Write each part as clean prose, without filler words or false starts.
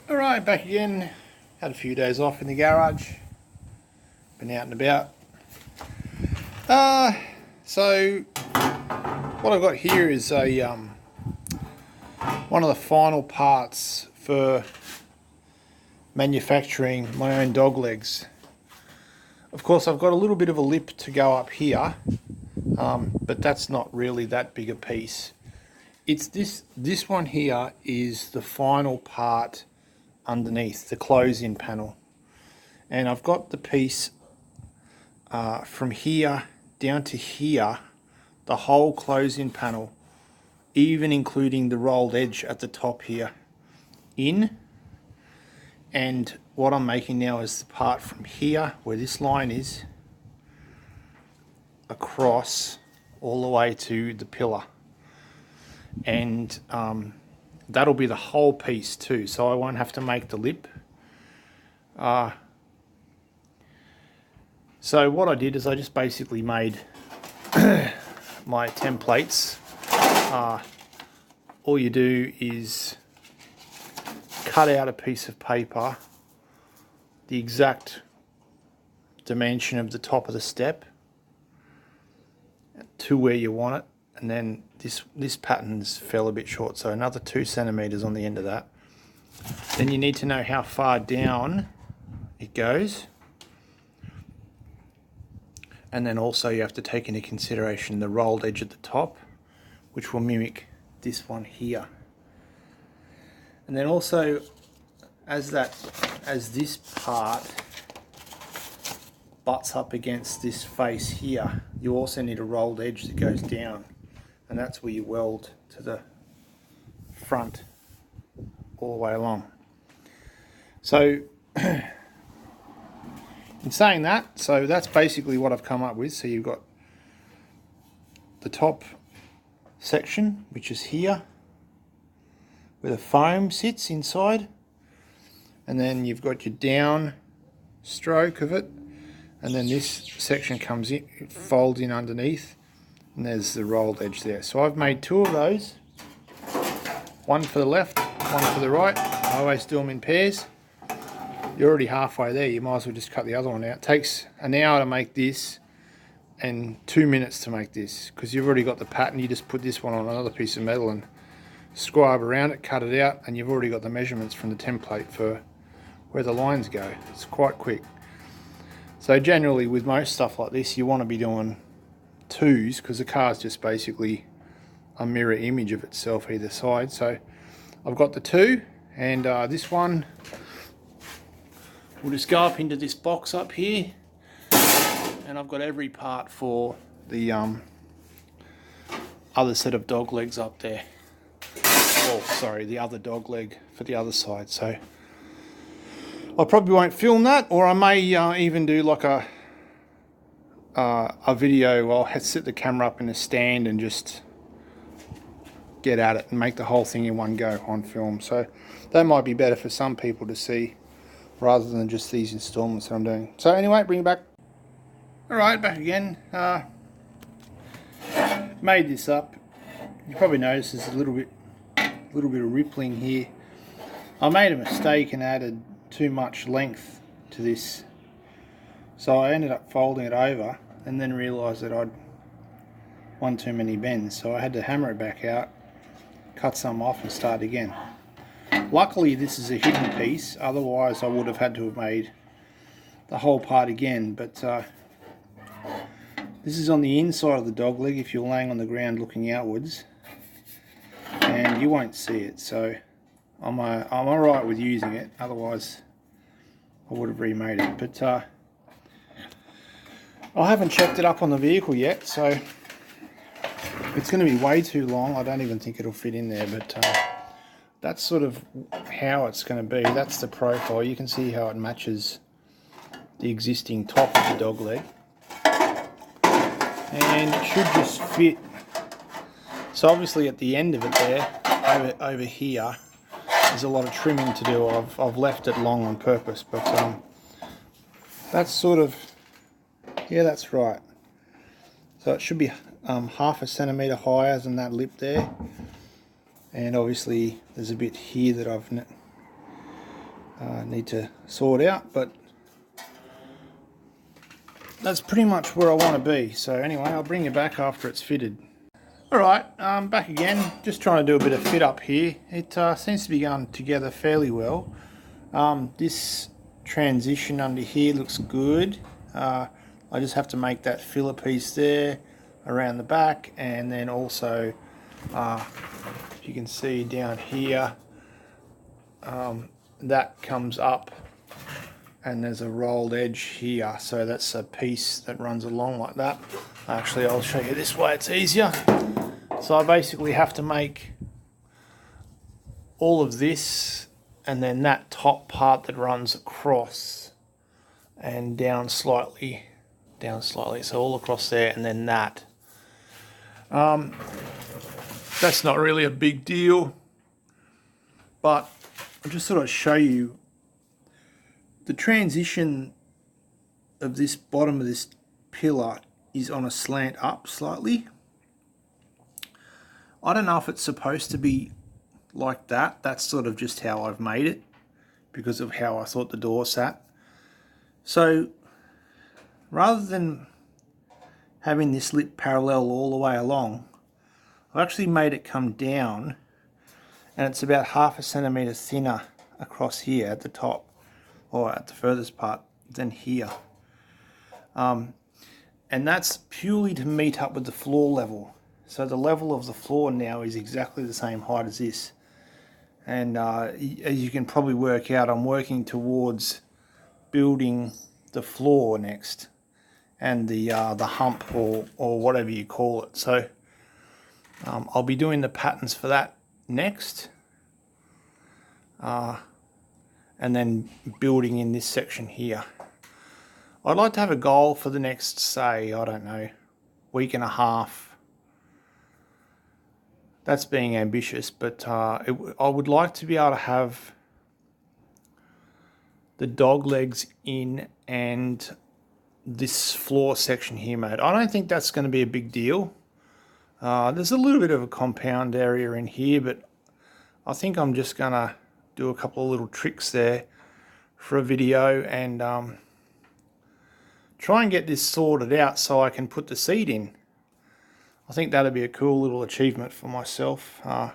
Alright, back again. Had a few days off in the garage. Been out and about. So what I've got here is a one of the final parts for manufacturing my own dog legs. Of course, I've got a little bit of a lip to go up here, but that's not really that big a piece. It's this one here is the final part underneath the close-in panel, and I've got the piece from here down to here, the whole close-in panel, even including the rolled edge at the top here, in. And what I'm making now is the part from here where this line is across all the way to the pillar, and that'll be the whole piece too, so I won't have to make the lip. So what I did is I just basically made my templates. All you do is cut out a piece of paper, the exact dimension of the top of the step to where you want it, and then this pattern's fell a bit short, so another 2 centimeters on the end of that. Then you need to know how far down it goes, and then also you have to take into consideration the rolled edge at the top, which will mimic this one here. And then also, as this part butts up against this face here, you also need a rolled edge that goes down, and that's where you weld to the front all the way along. So in saying that, so that's basically what I've come up with. So you've got the top section, which is here where the foam sits inside, and then you've got your down stroke of it, and then this section comes in, it folds in underneath, and there's the rolled edge there. So I've made 2 of those, one for the left, one for the right. I always do them in pairs. You're already halfway there, you might as well just cut the other one out. It takes an hour to make this and 2 minutes to make this, because you've already got the pattern. You just put this one on another piece of metal and scribe around it, cut it out, and you've already got the measurements from the template for where the lines go. It's quite quick. So generally with most stuff like this, you want to be doing 2s, because the car's just basically a mirror image of itself either side. So I've got the 2, and this one will just go up into this box up here, and I've got every part for the other set of dog legs up there. Oh, sorry, the other dog leg for the other side. So I probably won't film that, or I may even do like a video. I'll set the camera up in a stand and just get at it and make the whole thing in one go on film. So that might be better for some people to see, rather than just these installments that I'm doing. So anyway, bring it back. Alright, back again. Made this up. You probably notice there's a little bit of rippling here. I made a mistake and added too much length to this, so I ended up folding it over and then realised that I'd one too many bends, so I had to hammer it back out, cut some off and start again. Luckily this is a hidden piece, otherwise I would have had to have made the whole part again. But this is on the inside of the dog leg if you're laying on the ground looking outwards, and you won't see it, so I'm alright with using it, otherwise I would have remade it. But I haven't checked it up on the vehicle yet, so it's going to be way too long. I don't even think it'll fit in there, but that's sort of how it's going to be. That's the profile. You can see how it matches the existing top of the dog leg, and it should just fit. So obviously at the end of it there, over here, there's a lot of trimming to do. I've left it long on purpose, but that's sort of, yeah, that's right. So it should be half a centimetre higher than that lip there, and obviously there's a bit here that I've need to sort out, but that's pretty much where I want to be. So anyway, I'll bring you back after it's fitted. Alright, back again, just trying to do a bit of fit up here. It seems to be going together fairly well. This transition under here looks good. I just have to make that filler piece there around the back, and then also, if you can see down here, that comes up and there's a rolled edge here, so that's a piece that runs along like that. Actually, I'll show you this way, it's easier. So I basically have to make all of this and then that top part that runs across and down slightly, so all across there, and then that. That's not really a big deal, but I just thought I'd show you the transition of this bottom of this pillar is on a slant up slightly. I don't know if it's supposed to be like that. That's sort of just how I've made it because of how I thought the door sat. So rather than having this lip parallel all the way along, I've actually made it come down, and it's about 1/2 centimetre thinner across here at the top, or at the furthest part, than here. And that's purely to meet up with the floor level. So the level of the floor now is exactly the same height as this. And as you can probably work out, I'm working towards building the floor next, and the hump, or whatever you call it. So I'll be doing the patterns for that next, and then building in this section here. I'd like to have a goal for the next, say, I don't know, week and a half. That's being ambitious, but I would like to be able to have the dog legs in and this floor section here made. I don't think that's going to be a big deal. There's a little bit of a compound area in here, but I think I'm just going to do a couple of little tricks there for a video, and try and get this sorted out so I can put the seat in. I think that'd be a cool little achievement for myself. I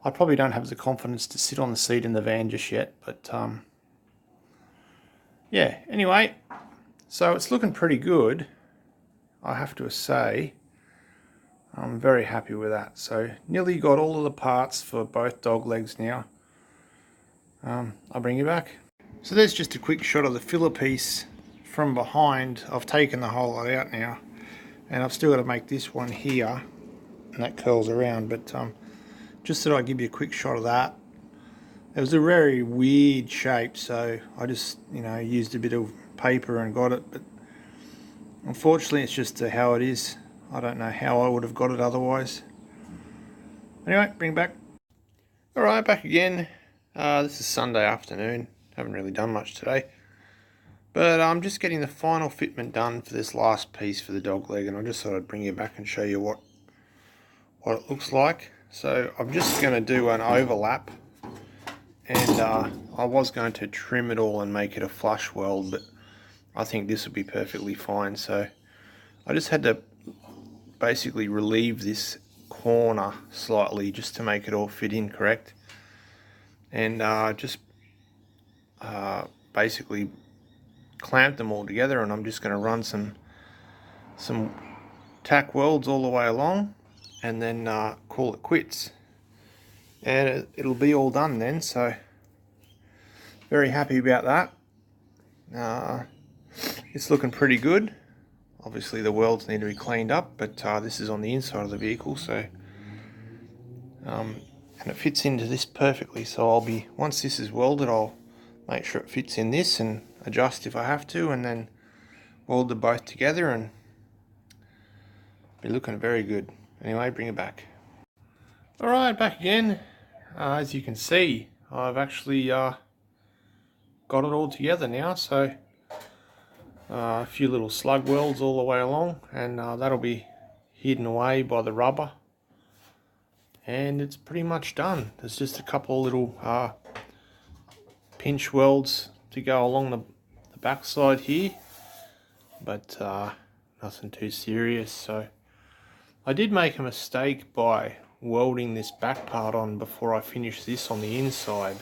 probably don't have the confidence to sit on the seat in the van just yet, but yeah, anyway, so it's looking pretty good, I have to say. I'm very happy with that. So nearly got all of the parts for both dog legs now. I'll bring you back. So there's just a quick shot of the filler piece from behind. I've taken the whole lot out now, and I've still got to make this one here, and that curls around, but just thought I'd give you a quick shot of that. It was a very weird shape, so I just, used a bit of paper and got it, but unfortunately it's just how it is. I don't know how I would have got it otherwise. Anyway, bring it back. Alright, back again. This is Sunday afternoon. Haven't really done much today. But I'm just getting the final fitment done for this last piece for the dog leg, and I just thought I'd bring you back and show you what it looks like. So I'm just going to do an overlap, and I was going to trim it all and make it a flush weld, but I think this will be perfectly fine. So I just had to basically relieve this corner slightly just to make it all fit in correct, and just basically clamp them all together, and I'm just going to run some tack welds all the way along, and then call it quits, and it'll be all done then. So very happy about that. It's looking pretty good. Obviously the welds need to be cleaned up, but this is on the inside of the vehicle, so and it fits into this perfectly. So once this is welded, I'll make sure it fits in this and adjust if I have to, and then weld them both together and be looking very good. Anyway, bring it back. Alright, back again. As you can see, I've actually got it all together now, so a few little slug welds all the way along, and that'll be hidden away by the rubber, and it's pretty much done. There's just a couple of little pinch welds to go along the back side here, but nothing too serious. So I did make a mistake by welding this back part on before I finished this on the inside.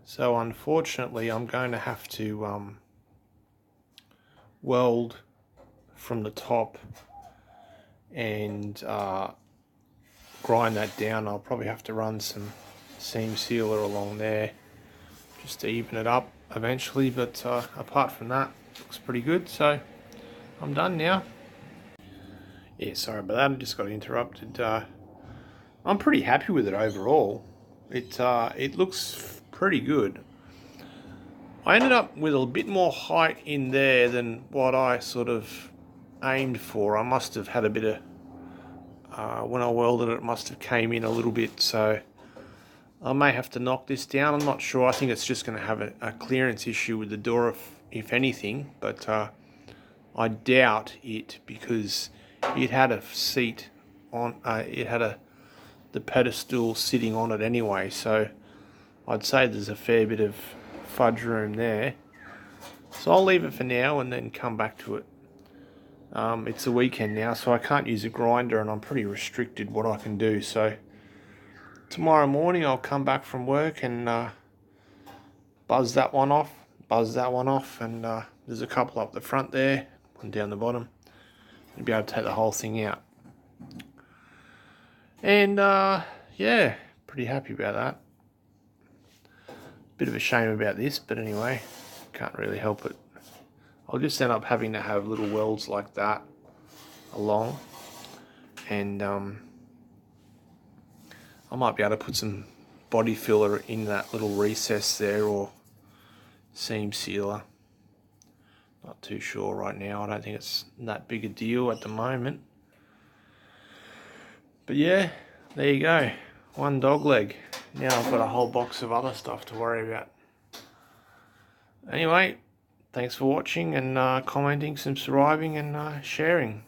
So unfortunately I'm going to have to weld from the top and grind that down. I'll probably have to run some seam sealer along there just to even it up eventually, but apart from that, looks pretty good. So I'm done now. Yeah, sorry about that, I just got interrupted. I'm pretty happy with it overall. It looks pretty good. I ended up with a bit more height in there than what I sort of aimed for. I must have had a bit of, when I welded it, it must have came in a little bit, so I may have to knock this down. I'm not sure. I think it's just going to have a clearance issue with the door if anything, but I doubt it, because it had a seat on, it had the pedestal sitting on it anyway, so I'd say there's a fair bit of fudge room there. So I'll leave it for now and then come back to it. It's the weekend now, so I can't use a grinder and I'm pretty restricted what I can do. So tomorrow morning I'll come back from work and buzz that one off, and there's a couple up the front there, one down the bottom. You'll be able to take the whole thing out. And yeah, pretty happy about that. Bit of a shame about this, but anyway, can't really help it. I'll just end up having to have little welds like that along, and I might be able to put some body filler in that little recess there, or seam sealer. Not too sure right now. I don't think it's that big a deal at the moment. But yeah, there you go. One dog leg. Now I've got a whole box of other stuff to worry about. Anyway, thanks for watching and commenting, subscribing and sharing.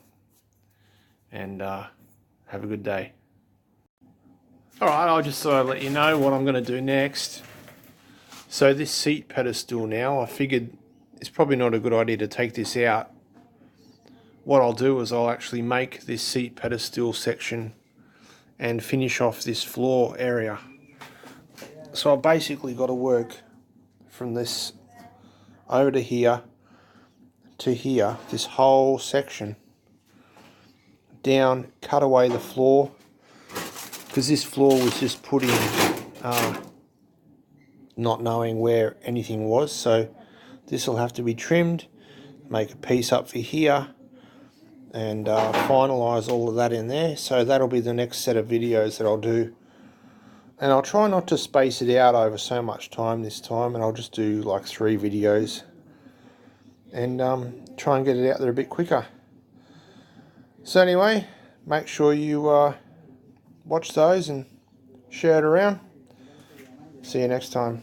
And have a good day. Alright, I just thought I'd let you know what I'm going to do next. So this seat pedestal now, I figured it's probably not a good idea to take this out. What I'll do is I'll actually make this seat pedestal section and finish off this floor area. So I've basically got to work from this over to here, this whole section, down, cut away the floor, because this floor was just put in not knowing where anything was. So this will have to be trimmed, make a piece up for here, and finalize all of that in there. So that'll be the next set of videos that I'll do. And I'll try not to space it out over so much time this time, and I'll just do like 3 videos and try and get it out there a bit quicker. So anyway, make sure you watch those and share it around. See you next time.